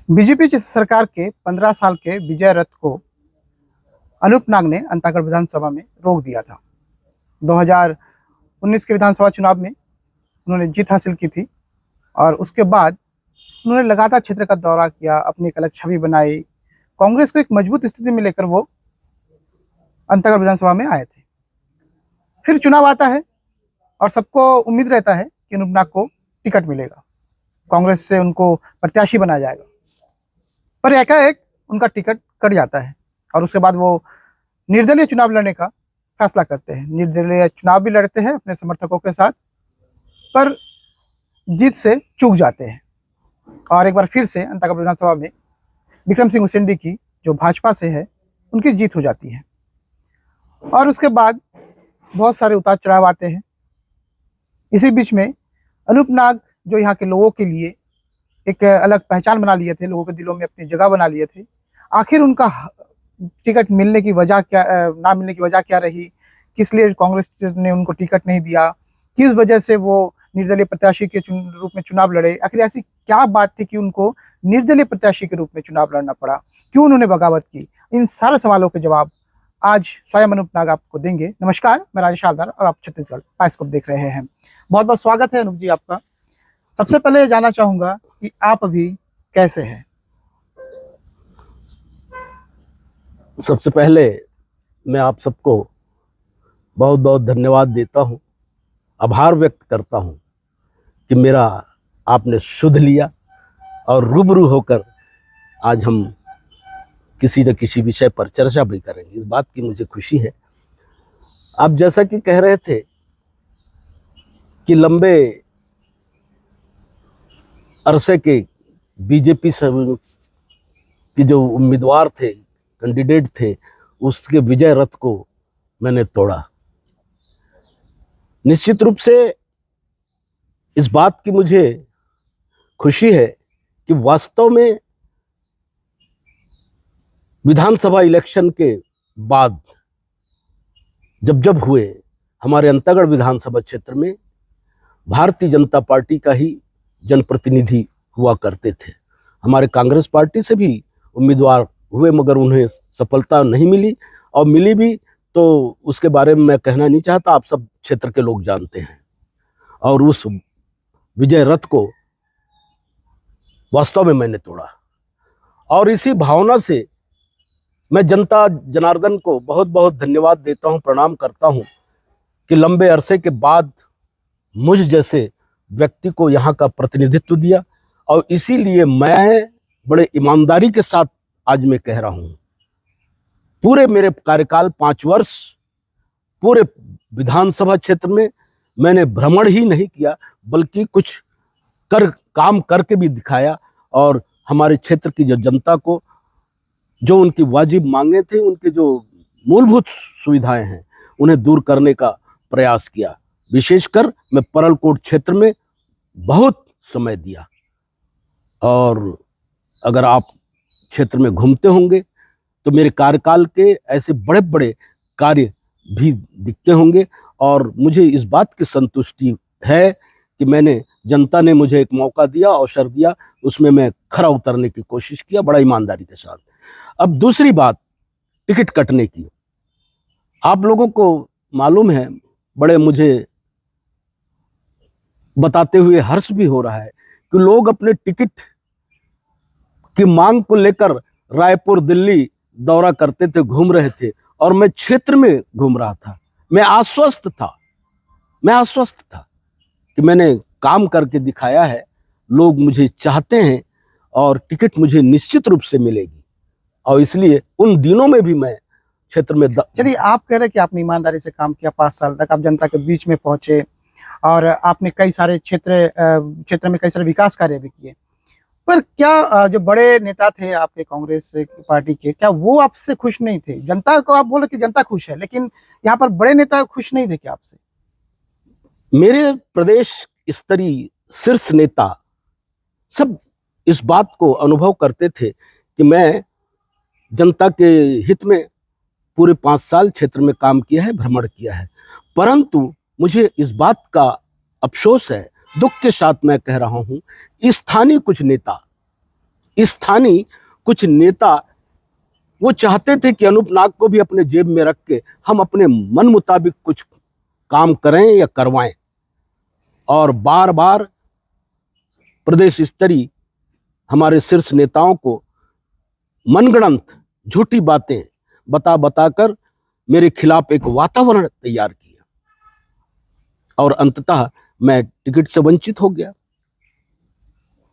BJP सरकार के 15 साल के विजय रथ को अनूप नाग ने अंतागढ़ विधानसभा में रोक दिया था। 2019 के विधानसभा चुनाव में उन्होंने जीत हासिल की थी और उसके बाद उन्होंने लगातार क्षेत्र का दौरा किया, अपनी एक अलग छवि बनाई। कांग्रेस को एक मजबूत स्थिति में लेकर वो अंतागढ़ विधानसभा में आए थे। फिर चुनाव आता है और सबको उम्मीद रहता है कि अनूप नाग को टिकट मिलेगा, कांग्रेस से उनको प्रत्याशी बनाया जाएगा। पर एकाएक उनका टिकट कट जाता है और उसके बाद वो निर्दलीय चुनाव लड़ने का फैसला करते हैं। निर्दलीय चुनाव भी लड़ते हैं अपने समर्थकों के साथ, पर जीत से चूक जाते हैं और एक बार फिर से अंतागढ़ विधानसभा में विक्रम सिंह उसेंडी की, जो भाजपा से है, उनकी जीत हो जाती है। और उसके बाद बहुत सारे उतार चढ़ाव आते हैं। इसी बीच में अनूप नाग, जो यहाँ के लोगों के लिए एक अलग पहचान बना लिए थे, लोगों के दिलों में अपनी जगह बना लिए थे, आखिर उनका टिकट मिलने की वजह क्या, ना मिलने की वजह क्या रही, किस लिए कांग्रेस ने उनको टिकट नहीं दिया, किस वजह से वो निर्दलीय प्रत्याशी के रूप में चुनाव लड़े, आखिर ऐसी क्या बात थी कि उनको निर्दलीय प्रत्याशी के रूप में चुनाव लड़ना पड़ा, क्यों उन्होंने बगावत की, इन सारे सवालों के जवाब आज स्वयं अनूप नाग आपको देंगे। नमस्कार, मैं राजेश हालदार और आप छत्तीसगढ़ पाइस्कोप देख रहे हैं। बहुत बहुत स्वागत है अनूप जी आपका। सबसे पहले जानना चाहूंगा कि आप अभी कैसे हैं? सबसे पहले मैं आप सबको बहुत बहुत धन्यवाद देता हूं, आभार व्यक्त करता हूं कि मेरा आपने सुध लिया और रूबरू होकर आज हम किसी न किसी विषय पर चर्चा भी करेंगे। इस बात की मुझे खुशी है। आप जैसा कि कह रहे थे कि लंबे अरसे के बीजेपी के जो उम्मीदवार थे, कैंडिडेट थे, उसके विजय रथ को मैंने तोड़ा। निश्चित रूप से इस बात की मुझे खुशी है कि वास्तव में विधानसभा इलेक्शन के बाद जब हुए, हमारे अंतागढ़ विधानसभा क्षेत्र में भारतीय जनता पार्टी का ही जनप्रतिनिधि हुआ करते थे। हमारे कांग्रेस पार्टी से भी उम्मीदवार हुए, मगर उन्हें सफलता नहीं मिली, और मिली भी तो उसके बारे में मैं कहना नहीं चाहता, आप सब क्षेत्र के लोग जानते हैं। और उस विजय रथ को वास्तव में मैंने तोड़ा और इसी भावना से मैं जनता जनार्दन को बहुत बहुत धन्यवाद देता हूं, प्रणाम करता हूं कि लंबे अरसे के बाद मुझ जैसे व्यक्ति को यहाँ का प्रतिनिधित्व दिया। और इसीलिए मैं बड़े ईमानदारी के साथ आज मैं कह रहा हूं, पूरे मेरे कार्यकाल 5 वर्ष पूरे विधानसभा क्षेत्र में मैंने भ्रमण ही नहीं किया, बल्कि कुछ काम करके भी दिखाया और हमारे क्षेत्र की जो जनता को जो उनकी वाजिब मांगे थे, उनके जो मूलभूत सुविधाएं हैं, उन्हें दूर करने का प्रयास किया। विशेषकर मैं परलकोट क्षेत्र में बहुत समय दिया और अगर आप क्षेत्र में घूमते होंगे तो मेरे कार्यकाल के ऐसे बड़े बड़े कार्य भी दिखते होंगे। और मुझे इस बात की संतुष्टि है कि मैंने, जनता ने मुझे एक मौका दिया, अवसर दिया, उसमें मैं खरा उतरने की कोशिश किया बड़ा ईमानदारी के साथ। अब दूसरी बात, टिकट कटने की। आप लोगों को मालूम है, बड़े मुझे बताते हुए हर्ष भी हो रहा है कि लोग अपने टिकट की मांग को लेकर रायपुर, दिल्ली दौरा करते थे, घूम रहे थे, और मैं क्षेत्र में घूम रहा था। मैं आश्वस्त था कि मैंने काम करके दिखाया है, लोग मुझे चाहते हैं और टिकट मुझे निश्चित रूप से मिलेगी। और इसलिए उन दिनों में भी मैं क्षेत्र में चलिए, आप कह रहे हैं कि आपने ईमानदारी से काम किया, 5 साल तक आप जनता के बीच में पहुंचे और आपने कई सारे क्षेत्र में कई सारे विकास कार्य भी किए। पर क्या जो बड़े नेता थे आपके कांग्रेस पार्टी के, क्या वो आपसे खुश नहीं थे? जनता को आप बोले कि जनता खुश है, लेकिन यहाँ पर बड़े नेता खुश नहीं थे क्या आपसे? मेरे प्रदेश स्तरीय शीर्ष नेता सब इस बात को अनुभव करते थे कि मैं जनता के हित में पूरे 5 साल क्षेत्र में काम किया है, भ्रमण किया है। परंतु मुझे इस बात का अफसोस है, दुख के साथ मैं कह रहा हूं, स्थानीय कुछ नेता स्थानीय कुछ नेता वो चाहते थे कि अनूप नाग को भी अपने जेब में रख के हम अपने मन मुताबिक कुछ काम करें या करवाएं, और बार बार प्रदेश स्तरीय हमारे शीर्ष नेताओं को मनगढ़ंत झूठी बातें बता बताकर मेरे खिलाफ एक वातावरण तैयार किया, और अंततः मैं टिकट से वंचित हो गया।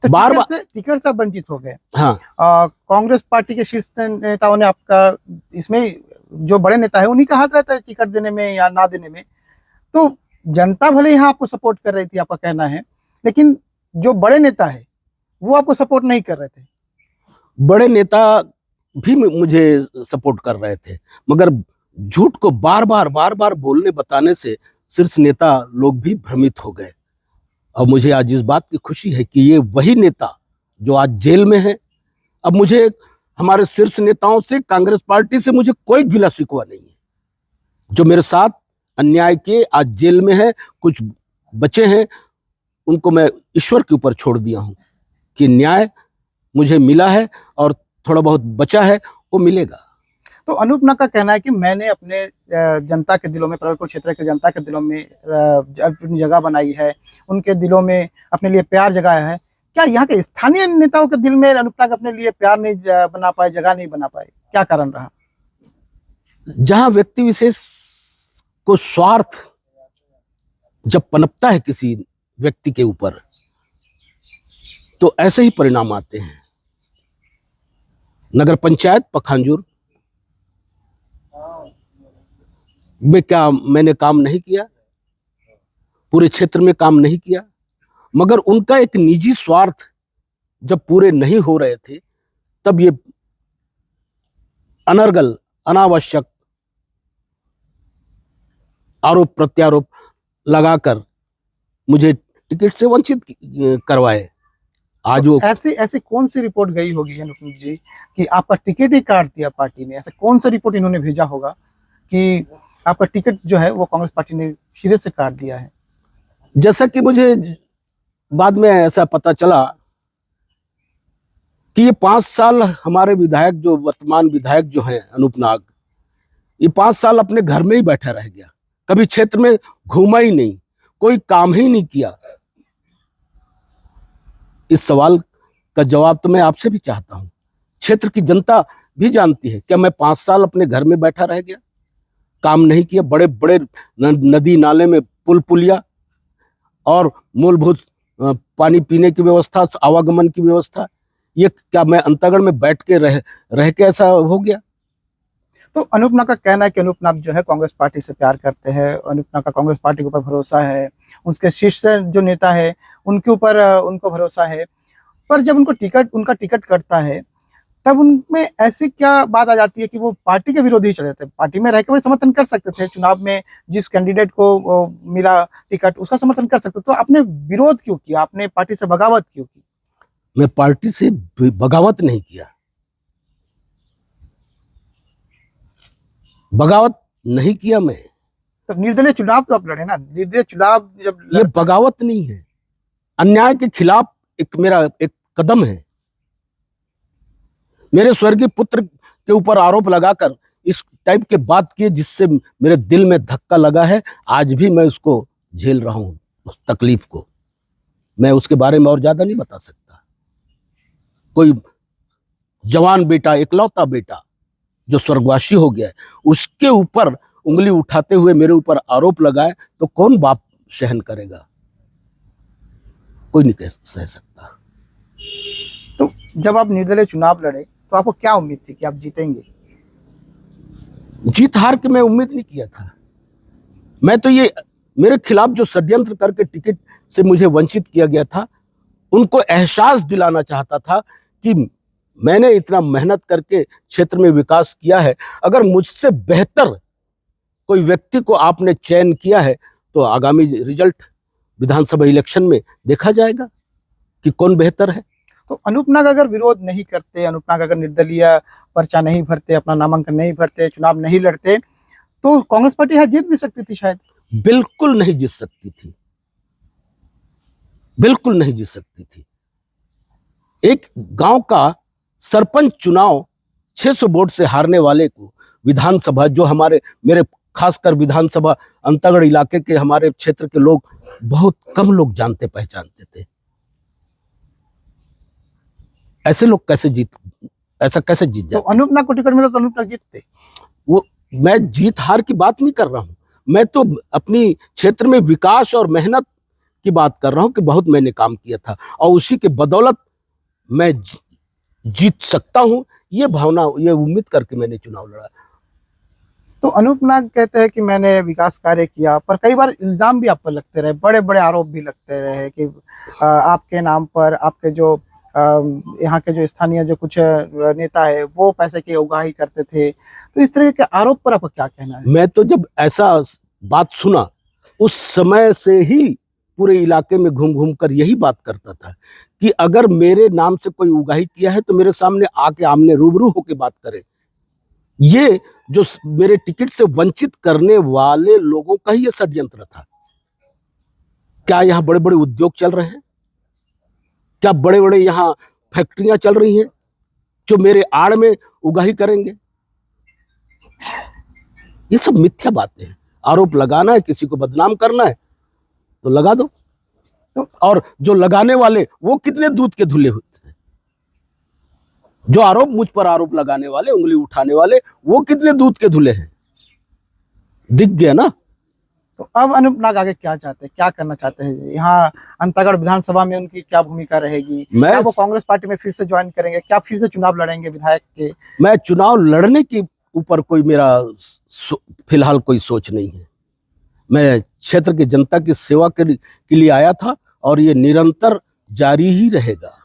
तो बार टिकट से वंचित हो गए। हाँ, कांग्रेस पार्टी के शीर्ष नेताओं ने आपका, इसमें जो बड़े नेता है उन्हीं का हाथ रहता है टिकट देने में या ना देने में। तो जनता भले यहाँ आपको सपोर्ट कर रही थी, आपका कहना है, लेकिन जो बड़े नेता है वो आपको सपोर्ट नहीं कर रहे थे। बड़े नेता भी मुझे सपोर्ट कर रहे थे, मगर झूठ को बार बार बोलने बताने से शीर्ष नेता लोग भी भ्रमित हो गए। और मुझे आज इस बात की खुशी है कि ये वही नेता जो आज जेल में है। अब मुझे हमारे शीर्ष नेताओं से, कांग्रेस पार्टी से मुझे कोई गिला शिकवा नहीं है। जो मेरे साथ अन्याय के आज जेल में है, कुछ बचे हैं, उनको मैं ईश्वर के ऊपर छोड़ दिया हूं कि न्याय मुझे मिला है और थोड़ा बहुत बचा है वो मिलेगा। तो अनूप नाग का कहना है कि मैंने अपने जनता के दिलों में, परगपुर क्षेत्र के जनता के दिलों में अपनी जगह बनाई है, उनके दिलों में अपने लिए प्यार जगाया है। क्या यहाँ के स्थानीय नेताओं के दिल में अनूप नाग अपने लिए प्यार नहीं बना पाए, जगह नहीं बना पाए? क्या कारण रहा? जहां व्यक्ति विशेष को स्वार्थ जब पनपता है किसी व्यक्ति के ऊपर, तो ऐसे ही परिणाम आते हैं। नगर पंचायत पखांजूर में क्या मैंने काम नहीं किया? पूरे क्षेत्र में काम नहीं किया, मगर उनका एक निजी स्वार्थ जब पूरे नहीं हो रहे थे, तब ये अनर्गल, अनावश्यक आरोप प्रत्यारोप लगाकर मुझे टिकट से वंचित करवाए। आज वो ऐसी कौन सी रिपोर्ट गई होगी अनुप जी कि आपका टिकट ही काट दिया पार्टी ने? ऐसा कौन सा रिपोर्ट इन्होंने भेजा होगा कि आपका टिकट जो है वो कांग्रेस पार्टी ने सिरे से काट दिया है? जैसा कि मुझे बाद में ऐसा पता चला कि ये 5 साल हमारे विधायक, जो वर्तमान विधायक जो हैं अनूप नाग, ये 5 साल अपने घर में ही बैठा रह गया, कभी क्षेत्र में घूमा ही नहीं, कोई काम ही नहीं किया। इस सवाल का जवाब तो मैं आपसे भी चाहता हूं। क्षेत्र की जनता भी जानती है, क्या मैं 5 साल अपने घर में बैठा रह गया, काम नहीं किया? बड़े बड़े नदी नाले में पुल पुलिया और मूलभूत पानी पीने की व्यवस्था, आवागमन की व्यवस्था, ये क्या मैं अंतःगढ़ में बैठ के रह के ऐसा हो गया? तो अनूप नाग का कहना है कि अनूप नाग जो है कांग्रेस पार्टी से प्यार करते हैं, अनूप नाग का कांग्रेस पार्टी के ऊपर भरोसा है, उसके शीर्ष जो नेता है उनके ऊपर उनको भरोसा है। पर जब उनका टिकट कटता है, तब उनमें ऐसी क्या बात आ जाती है कि वो पार्टी के विरोधी चले जाते हैं? पार्टी में रहकर समर्थन कर सकते थे, चुनाव में जिस कैंडिडेट को मिला टिकट उसका समर्थन कर सकते, तो आपने विरोध क्यों किया? आपने पार्टी से बगावत क्यों की? मैं पार्टी से बगावत नहीं किया, बगावत नहीं किया मैं। तो निर्दलीय चुनाव तो आप लड़े ना, निर्दलीय चुनाव जब ये बगावत नहीं है, अन्याय के खिलाफ मेरा एक कदम है। मेरे स्वर्गीय पुत्र के ऊपर आरोप लगाकर इस टाइप के बात किए, जिससे मेरे दिल में धक्का लगा है। आज भी मैं उसको झेल रहा हूं, उस तकलीफ को। मैं उसके बारे में और ज्यादा नहीं बता सकता। कोई जवान बेटा, इकलौता बेटा जो स्वर्गवासी हो गया है, उसके ऊपर उंगली उठाते हुए मेरे ऊपर आरोप लगाए तो कौन बाप सहन करेगा? कोई नहीं सह सकता। तो जब आप निर्दलीय चुनाव लड़े तो आपको क्या उम्मीद थी कि आप जीतेंगे? जीत हार की मैं उम्मीद नहीं किया था। मैं तो ये मेरे खिलाफ जो षड्यंत्र करके टिकट से मुझे वंचित किया गया था, उनको एहसास दिलाना चाहता था कि मैंने इतना मेहनत करके क्षेत्र में विकास किया है। अगर मुझसे बेहतर कोई व्यक्ति को आपने चयन किया है तो आगामी रिजल्ट विधानसभा इलेक्शन में देखा जाएगा कि कौन बेहतर है। तो अनूप नाग अगर विरोध नहीं करते, अनूप नाग अगर निर्दलीय पर्चा नहीं भरते, अपना नामांकन नहीं भरते, चुनाव नहीं लड़ते, तो कांग्रेस पार्टी यहाँ जीत भी सकती थी शायद। बिल्कुल नहीं जीत सकती थी, बिल्कुल नहीं जीत सकती थी। एक गांव का सरपंच चुनाव 600 वोट से हारने वाले को विधानसभा, जो मेरे खासकर विधानसभा अंतागढ़ इलाके के हमारे क्षेत्र के लोग बहुत कम लोग जानते पहचानते थे। ऐसे लोग कैसे जीत तो जाते? अनूप नाग को टिकट मिला तो अनूप नाग जीतते। वो, मैं जीत हार की बात नहीं कर रहा हूं, मैं तो अपनी क्षेत्र में विकास और मेहनत की बात कर रहा हूं कि बहुत मैंने काम किया था और उसी के बदौलत मैं जीत सकता हूं। ये भावना, ये उम्मीद करके मैंने चुनाव लड़ा। तो अनूप नाग कहते हैं कि मैंने विकास कार्य किया, पर कई बार इल्जाम भी आप पर लगते रहे, बड़े बड़े आरोप भी लगते रहे कि आपके नाम पर आपके जो यहाँ के जो स्थानीय जो कुछ नेता है वो पैसे की उगाही करते थे। तो इस तरह के आरोप पर आपका क्या कहना है? मैं तो जब ऐसा बात सुना उस समय से ही पूरे इलाके में घूम घूम कर यही बात करता था कि अगर मेरे नाम से कोई उगाही किया है तो मेरे सामने आके आमने रूबरू होके बात करे। ये जो मेरे टिकट से वंचित करने वाले लोगों का ही ये षड्यंत्र था। क्या यहाँ बड़े बड़े उद्योग चल रहे हैं? क्या बड़े बड़े यहाँ फैक्ट्रियां चल रही हैं जो मेरे आड़ में उगाही करेंगे? ये सब मिथ्या बातें हैं। आरोप लगाना है, किसी को बदनाम करना है तो लगा दो। तो और जो लगाने वाले वो कितने दूध के धुले होते हैं? जो आरोप लगाने वाले, उंगली उठाने वाले, वो कितने दूध के धुले हैं? दिख गया ना। तो अब अनूप नाग आगे क्या चाहते हैं, क्या करना चाहते हैं? यहाँ अंतागढ़ विधानसभा में उनकी क्या भूमिका रहेगी? क्या वो कांग्रेस पार्टी में फिर से ज्वाइन करेंगे? क्या फिर से चुनाव लड़ेंगे विधायक के? मैं चुनाव लड़ने के ऊपर कोई मेरा फिलहाल कोई सोच नहीं है। मैं क्षेत्र की जनता की सेवा के लिए आया था और ये निरंतर जारी ही रहेगा।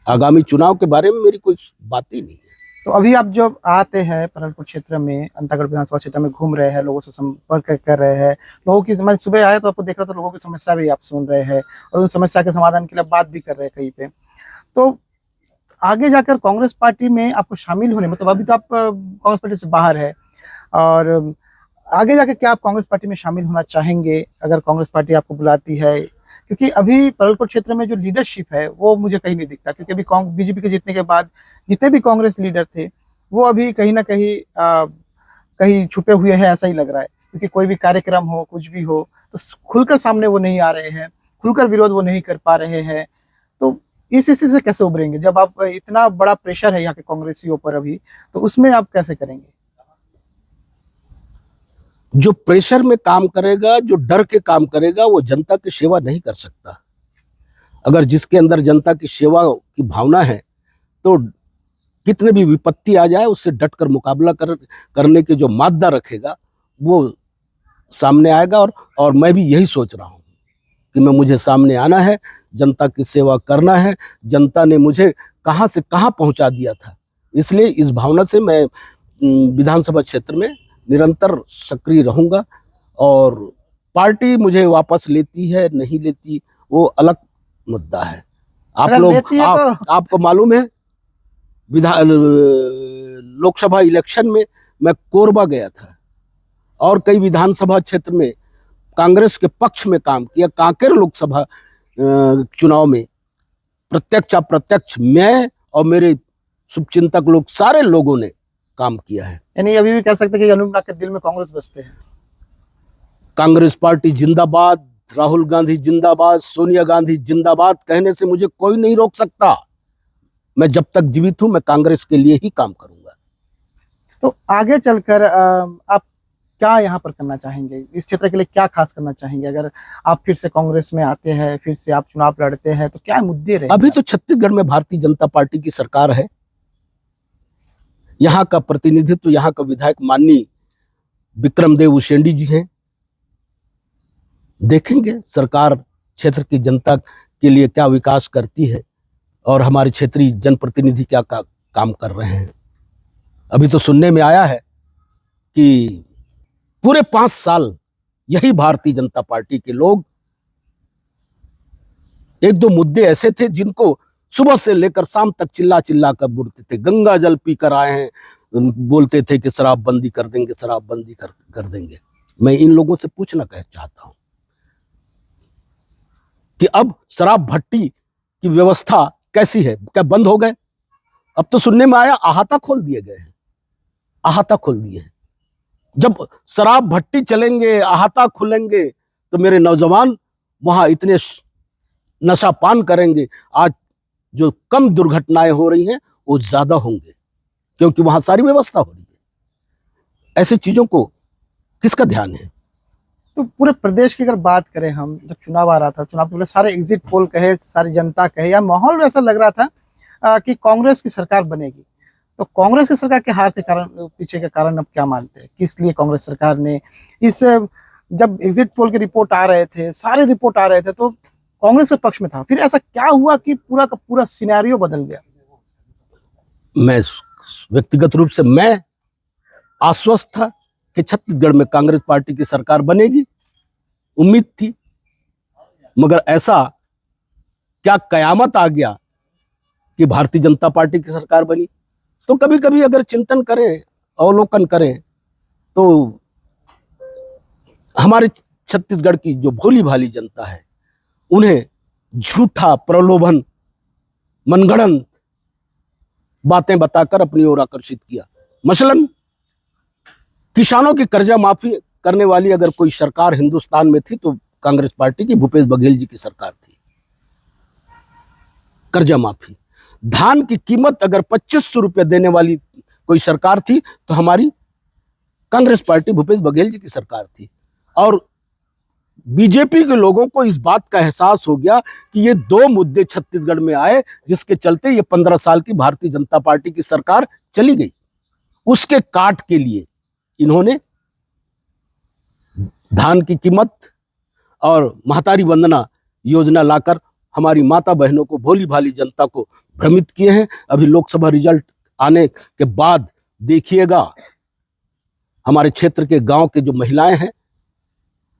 आगामी चुनाव के बारे में मेरी कोई बात ही नहीं है। तो अभी आप जब आते हैं परलपुर क्षेत्र में, अंतागढ़ विधानसभा क्षेत्र में घूम रहे हैं, लोगों से संपर्क कर रहे हैं, लोगों की, मैं सुबह आया तो आपको देख रहा था, लोगों की समस्या भी आप सुन रहे हैं और उन समस्या के समाधान के लिए बात भी कर रहे हैं कहीं पे। तो आगे जाकर कांग्रेस पार्टी में आपको शामिल होने, मतलब अभी तो आप कांग्रेस पार्टी से बाहर है, और आगे जाके क्या आप कांग्रेस पार्टी में शामिल होना चाहेंगे अगर कांग्रेस पार्टी आपको बुलाती है? क्योंकि अभी परलपुर क्षेत्र में जो लीडरशिप है वो मुझे कहीं नहीं दिखता, क्योंकि अभी बीजेपी के जीतने के बाद जितने भी कांग्रेस लीडर थे वो अभी कहीं ना कहीं कहीं छुपे हुए हैं, ऐसा ही लग रहा है। क्योंकि कोई भी कार्यक्रम हो, कुछ भी हो, तो खुलकर सामने वो नहीं आ रहे हैं, खुलकर विरोध वो नहीं कर पा रहे हैं। तो इस स्थिति से कैसे उभरेंगे जब आप, इतना बड़ा प्रेशर है यहाँ के कांग्रेसियों पर अभी, तो उसमें आप कैसे करेंगे? जो प्रेशर में काम करेगा, जो डर के काम करेगा, वो जनता की सेवा नहीं कर सकता। अगर जिसके अंदर जनता की सेवा की भावना है तो कितने भी विपत्ति आ जाए उससे डटकर मुकाबला करने के जो मादा रखेगा वो सामने आएगा। और मैं भी यही सोच रहा हूँ कि मुझे सामने आना है, जनता की सेवा करना है। जनता ने मुझे कहाँ से कहाँ पहुँचा दिया था, इसलिए इस भावना से मैं विधानसभा क्षेत्र में निरंतर सक्रिय रहूंगा। और पार्टी मुझे वापस लेती है नहीं लेती वो अलग मुद्दा है। आपको मालूम है लोकसभा इलेक्शन में मैं कोरबा गया था और कई विधानसभा क्षेत्र में कांग्रेस के पक्ष में काम किया। कांकेर लोकसभा चुनाव में प्रत्यक्ष अप्रत्यक्ष मैं और मेरे शुभचिंतक लोग, सारे लोगों ने काम किया है। यानी अभी भी कह सकते हैं कि अनूप नाग के दिल में कांग्रेस बसते हैं। कांग्रेस पार्टी जिंदाबाद, राहुल गांधी जिंदाबाद, सोनिया गांधी जिंदाबाद कहने से मुझे कोई नहीं रोक सकता। मैं जब तक जीवित हूं मैं कांग्रेस के लिए ही काम करूंगा। तो आगे चलकर आप क्या यहाँ पर करना चाहेंगे? इस क्षेत्र के लिए क्या खास करना चाहेंगे? अगर आप फिर से कांग्रेस में आते हैं, फिर से आप चुनाव लड़ते हैं, तो क्या मुद्दे रहेंगे? अभी तो छत्तीसगढ़ में भारतीय जनता पार्टी की सरकार है। यहाँ का प्रतिनिधित्व यहाँ का विधायक माननीय विक्रमदेव उसेंडी जी हैं। देखेंगे सरकार क्षेत्र की जनता के लिए क्या विकास करती है और हमारे क्षेत्रीय जनप्रतिनिधि क्या काम कर रहे हैं। अभी तो सुनने में आया है कि पूरे 5 साल यही भारतीय जनता पार्टी के लोग, एक दो मुद्दे ऐसे थे जिनको सुबह से लेकर शाम तक चिल्ला चिल्ला कर बोलते थे, गंगा जल पीकर आए हैं, बोलते थे कि शराबबंदी कर देंगे, शराबबंदी कर देंगे। मैं इन लोगों से पूछना चाहता हूं कि अब शराब भट्टी की व्यवस्था कैसी है? क्या बंद हो गए? अब तो सुनने में आया अहाता खोल दिए गए हैं, अहाता खोल दिए हैं। जब शराब भट्टी चलेंगे, अहाता खुलेंगे, तो मेरे नौजवान वहां इतने नशा पान करेंगे, आज जो कम दुर्घटनाएं हो रही हैं वो ज्यादा होंगे, क्योंकि वहां सारी व्यवस्था हो रही है। ऐसी चीजों को किसका ध्यान है? तो पूरे प्रदेश की अगर बात करें हम, जब चुनाव आ रहा था, चुनाव के पहले सारे एग्जिट पोल कहे, सारी जनता कहे, या माहौल ऐसा लग रहा था कि कांग्रेस की सरकार बनेगी। तो कांग्रेस की सरकार के हार के कारण, पीछे के कारण अब क्या मानते हैं, किस लिए कांग्रेस सरकार ने इस, जब एग्जिट पोल के रिपोर्ट आ रहे थे, सारे रिपोर्ट आ रहे थे, तो कांग्रेस के पक्ष में था, फिर ऐसा क्या हुआ कि पूरा का पूरा सिनेरियो बदल गया? मैं व्यक्तिगत रूप से मैं आश्वस्त था कि छत्तीसगढ़ में कांग्रेस पार्टी की सरकार बनेगी, उम्मीद थी। मगर ऐसा क्या कयामत आ गया कि भारतीय जनता पार्टी की सरकार बनी। तो कभी कभी अगर चिंतन करें, अवलोकन करें, तो हमारे छत्तीसगढ़ की जो भोली भाली जनता है, उन्हें झूठा प्रलोभन, मनगढ़ंत बातें बताकर अपनी ओर आकर्षित किया। मसलन किसानों की कर्जा माफी करने वाली अगर कोई सरकार हिंदुस्तान में थी तो कांग्रेस पार्टी की भूपेश बघेल जी की सरकार थी। कर्जा माफी, धान की कीमत अगर 2500 रुपये देने वाली कोई सरकार थी तो हमारी कांग्रेस पार्टी भूपेश बघेल जी की सरकार थी। और बीजेपी के लोगों को इस बात का एहसास हो गया कि ये दो मुद्दे छत्तीसगढ़ में आए जिसके चलते ये 15 साल की भारतीय जनता पार्टी की सरकार चली गई। उसके काट के लिए इन्होंने धान की कीमत और महतारी वंदना योजना लाकर हमारी माता बहनों को, भोली भाली जनता को भ्रमित किए हैं। अभी लोकसभा रिजल्ट आने के बाद देखिएगा, हमारे क्षेत्र के गांव के जो महिलाएं हैं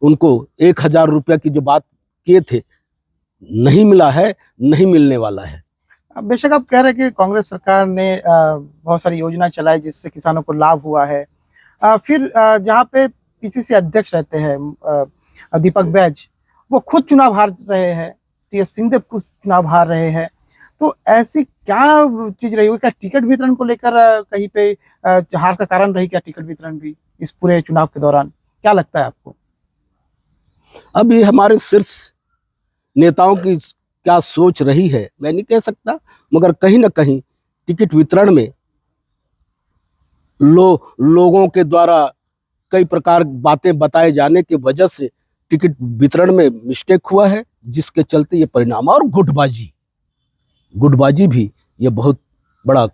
उनको 1000 रुपया की जो बात किए थे, नहीं मिला है, नहीं मिलने वाला है। बेशक आप कह रहे हैं कि कांग्रेस सरकार ने बहुत सारी योजना चलाई जिससे किसानों को लाभ हुआ है। फिर जहाँ पे पीसीसी अध्यक्ष रहते हैं दीपक बैज, वो खुद चुनाव हार रहे हैं, टीएस सिंहदेव खुद चुनाव हार रहे हैं। तो ऐसी क्या चीज रही हुई, क्या टिकट वितरण को लेकर कहीं पे हार का कारण रही क्या टिकट वितरण भी इस पूरे चुनाव के दौरान? क्या लगता है आपको? अब ये हमारे शीर्ष नेताओं की क्या सोच रही है मैं नहीं कह सकता, मगर कहीं ना कहीं टिकट वितरण में लोगों के द्वारा कई प्रकार बातें बताए जाने की वजह से टिकट वितरण में मिस्टेक हुआ है, जिसके चलते ये परिणाम। और गुटबाजी भी ये बहुत बड़ा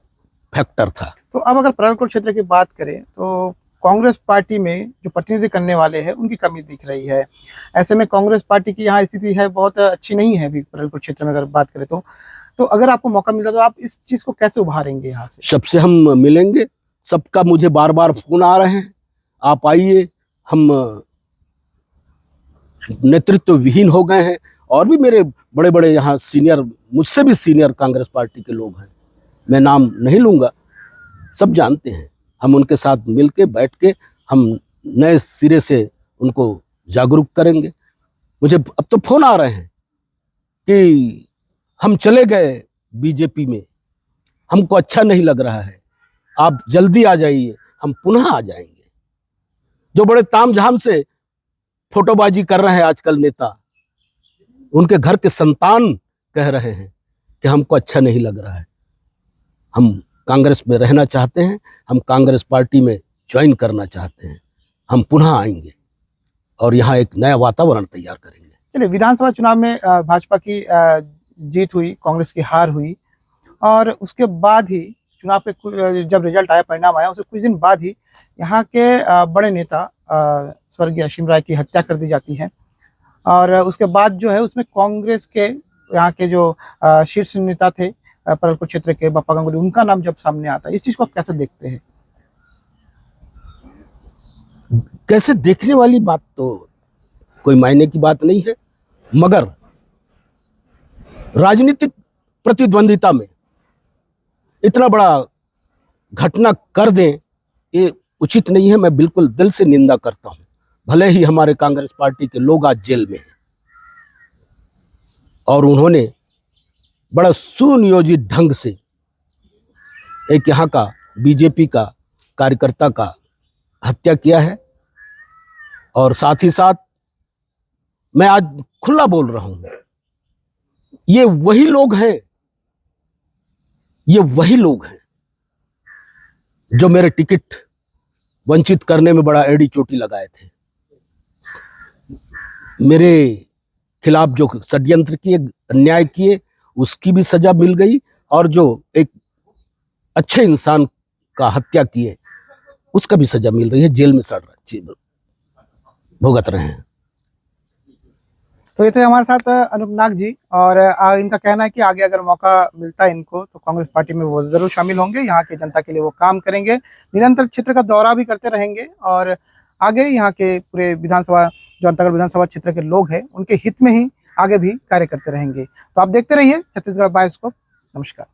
फैक्टर था। तो अब अगर परगपुर क्षेत्र की बात करें तो कांग्रेस पार्टी में जो प्रतिनिधि करने वाले हैं उनकी कमी दिख रही है। ऐसे में कांग्रेस पार्टी की यहाँ स्थिति है बहुत अच्छी नहीं है अभी परगपुर क्षेत्र में अगर बात करें तो अगर आपको मौका मिला तो आप इस चीज को कैसे उभारेंगे यहाँ से? सबसे हम मिलेंगे, सबका मुझे बार बार फोन आ रहे हैं, आप आइए। हम नेतृत्व विहीन हो गए हैं, और भी मेरे बड़े बड़े यहाँ सीनियर, मुझसे भी सीनियर कांग्रेस पार्टी के लोग हैं, मैं नाम नहीं लूंगा, सब जानते हैं। हम उनके साथ मिलके बैठ के हम नए सिरे से उनको जागरूक करेंगे। मुझे अब तो फोन आ रहे हैं कि हम चले गए बीजेपी में, हमको अच्छा नहीं लग रहा है, आप जल्दी आ जाइए, हम पुनः आ जाएंगे। जो बड़े तामझाम से फोटोबाजी कर रहे हैं आजकल नेता, उनके घर के संतान कह रहे हैं कि हमको अच्छा नहीं लग रहा है, हम कांग्रेस में रहना चाहते हैं, हम कांग्रेस पार्टी में ज्वाइन करना चाहते हैं, हम पुनः आएंगे और यहाँ एक नया वातावरण तैयार करेंगे। चलिए, विधानसभा चुनाव में भाजपा की जीत हुई, कांग्रेस की हार हुई, और उसके बाद ही चुनाव पे जब रिजल्ट आया, परिणाम आया, उसके कुछ दिन बाद ही यहाँ के बड़े नेता स्वर्गीय असीम राय की हत्या कर दी जाती है। और उसके बाद जो है उसमें कांग्रेस के यहाँ के जो शीर्ष नेता थे परगपुर क्षेत्र के, बप्पा गंगुली, उनका नाम जब सामने आता है, इस चीज को आप कैसे देखते हैं? कैसे देखने वाली बात तो कोई मायने की बात नहीं है, मगर राजनीतिक प्रतिद्वंदिता में इतना बड़ा घटना कर दें, ये उचित नहीं है। मैं बिल्कुल दिल से निंदा करता हूं। भले ही हमारे कांग्रेस पार्टी के लोग आज जेल में हैं और उन्होंने बड़ा सुनियोजित ढंग से एक यहाँ का बीजेपी का कार्यकर्ता का हत्या किया है। और साथ ही साथ मैं आज खुला बोल रहा हूं, ये वही लोग हैं, ये वही लोग हैं जो मेरे टिकट वंचित करने में बड़ा एड़ी चोटी लगाए थे। मेरे खिलाफ जो षड्यंत्र किए, अन्याय किए, उसकी भी सजा मिल गई, और जो एक अच्छे इंसान का हत्या किए उसका भी सजा मिल रही है, जेल में सड़ रहे, भुगत रहे हैं। तो ये थे हमारे साथ अनूप नाग जी, और इनका कहना है कि आगे अगर मौका मिलता है इनको तो कांग्रेस पार्टी में वो जरूर शामिल होंगे, यहाँ की जनता के लिए वो काम करेंगे, निरंतर क्षेत्र का दौरा भी करते रहेंगे, और आगे यहाँ के पूरे विधानसभा, जो अंतागढ़ विधानसभा क्षेत्र के लोग हैं उनके हित में ही आगे भी कार्य करते रहेंगे। तो आप देखते रहिए छत्तीसगढ़ बायोस्कोप। नमस्कार।